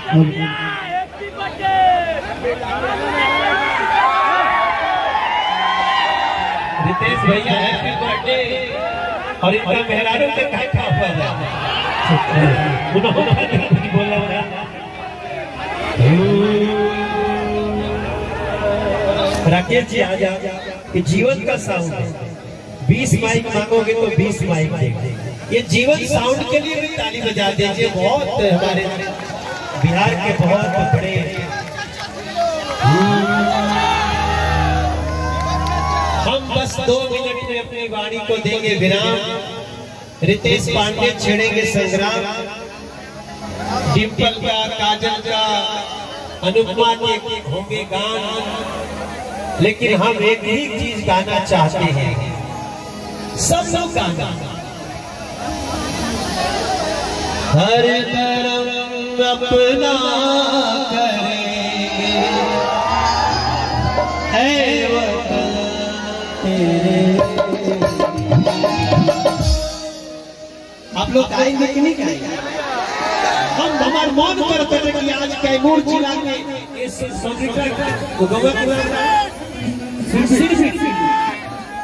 रितेश भैया happy birthday. और इतना मेहरारू से क्या खा हुआ है बोला राकेश जी आ जा कि जीवन का साउंड 20 माइक मांगोगे तो 20 माइक देंगे। ये जीवन साउंड के लिए भी ताली बजा दीजिए। बहुत हमारे बिहार के बहुत बड़े हम बस 2 मिनट में अपनी वाणी को देंगे विराम। रितेश पांडे छेड़ेंगे संग्राम। डिम्पल का, काजल का, अनुपमा के होंगे गान। लेकिन हम एक ही चीज गाना चाहते हैं, सब लोग गाना। हर कर्म अपना करेंगे है वतन तेरे। आप लोग आएंगे कि नहीं आएंगे? हम हमारे मन करते हैं कि आज कैमूर जिला के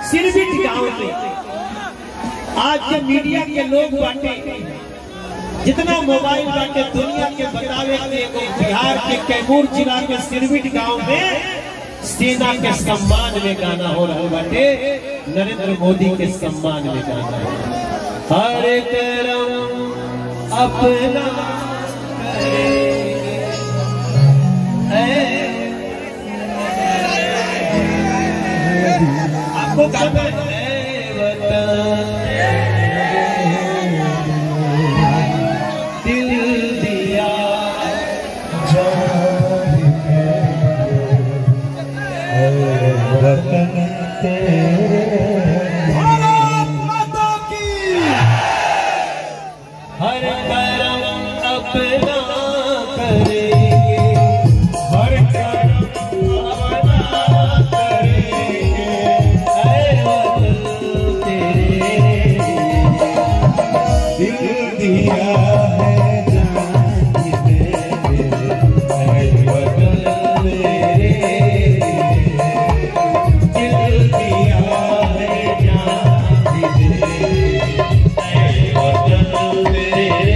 सिरबिट गांव में आज के मीडिया के लोग बांटे, जितना मोबाइल बांटे दुनिया के बतावे बिहार के कैमूर जिला के सिरबिट गांव में सेना के सम्मान में गाना हो रहा बाटे, नरेंद्र मोदी के सम्मान में गाना है। हर कर्म अपना आपको गाना है दिल दिया वतन भारत माता की। हर कर्म अपना करेंगे, हर कर्म अपना करेंगे ऐ वतन तेरे। दिल दिया है जान मेरे ऐ वतन मेरे।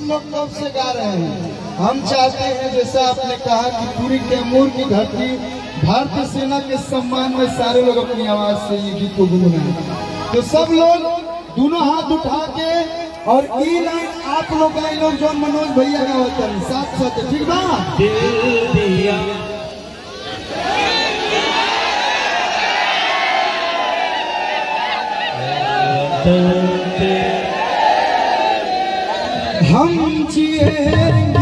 हम लोग कब से गा रहे हैं। हम चाहते हैं जैसा आपने कहा कि पूरी कैमूर की धरती भारतीय सेना के सम्मान में सारे लोग अपनी आवाज से ये गीत को गुनगुनाएं। तो सब लोग दोनों हाथ उठा के और ई लाइन आप लोग गाए लोग जो मनोज भैया का होता है साथ साथ, ठीक बा। हम जिएंगे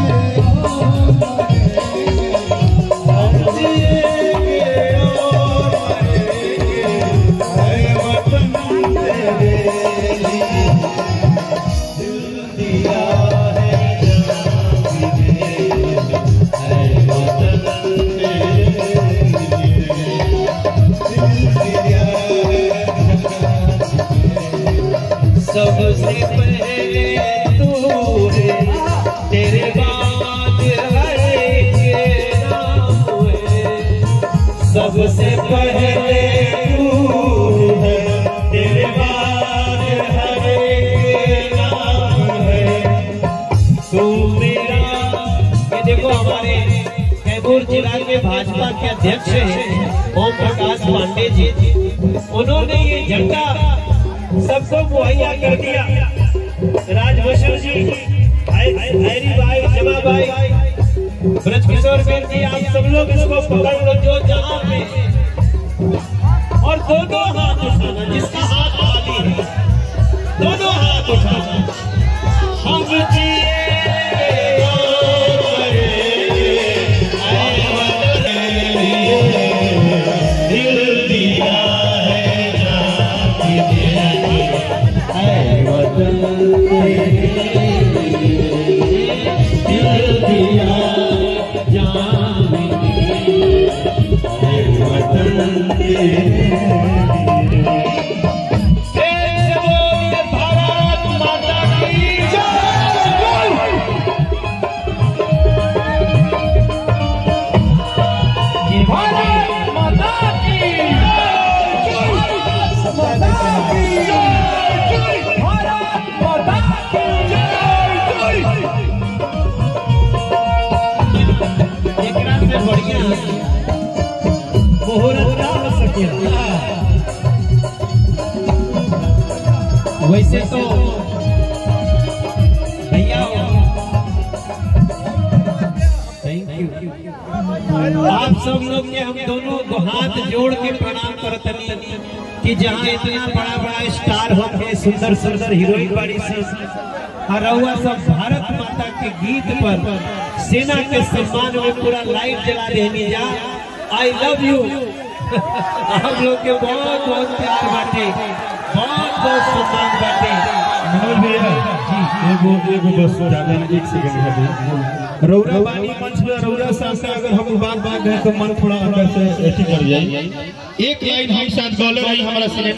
सबसे पहले तू है, तेरे बाद हर एक नाम है। सबसे पहले तू है, तेरे बाद हर एक नाम है। तू मेरा, ये देखो हमारे कैमूर जिला के भाजपा के अध्यक्ष हैं ओम प्रकाश पांडे जी, उन्होंने ये झंडा सबको मुहैया कर दिया। राजभूषण जी, हैरी भाई, जमा भाई, ब्रजकिशोर बेन जी, आप सब लोग इसको पकड़ लो जो जहां पे, और दोनों हाथ उठाना, जिसका हाथ खाली है दोनों हाथ उठाना। हम वैसे तो भैया थैंक यू आप सब लोग के हम दोनों को हाथ जोड़ के प्रणाम करतनी कि जहाँ इतना बड़ा बड़ा स्टार होके सुंदर सुंदर हीरोइन बड़ी सी हरौआ सब भारत माता के गीत पर सेना के सम्मान में पूरा लाइट जला देनी जा। आई लव यू आप लोग के बहुत बहुत प्यार बाटे, बहुत बहुत सम्मान बाटे। मनोज भैया जी एगो बस ज्यादा एक सेकंड है। रौरा बानी मंच में रौरा साथ अगर हम बात गए तो मन थोड़ा अंदर से ऐसी कर जाए। एक लाइन हम साथ बोले भाई हमारा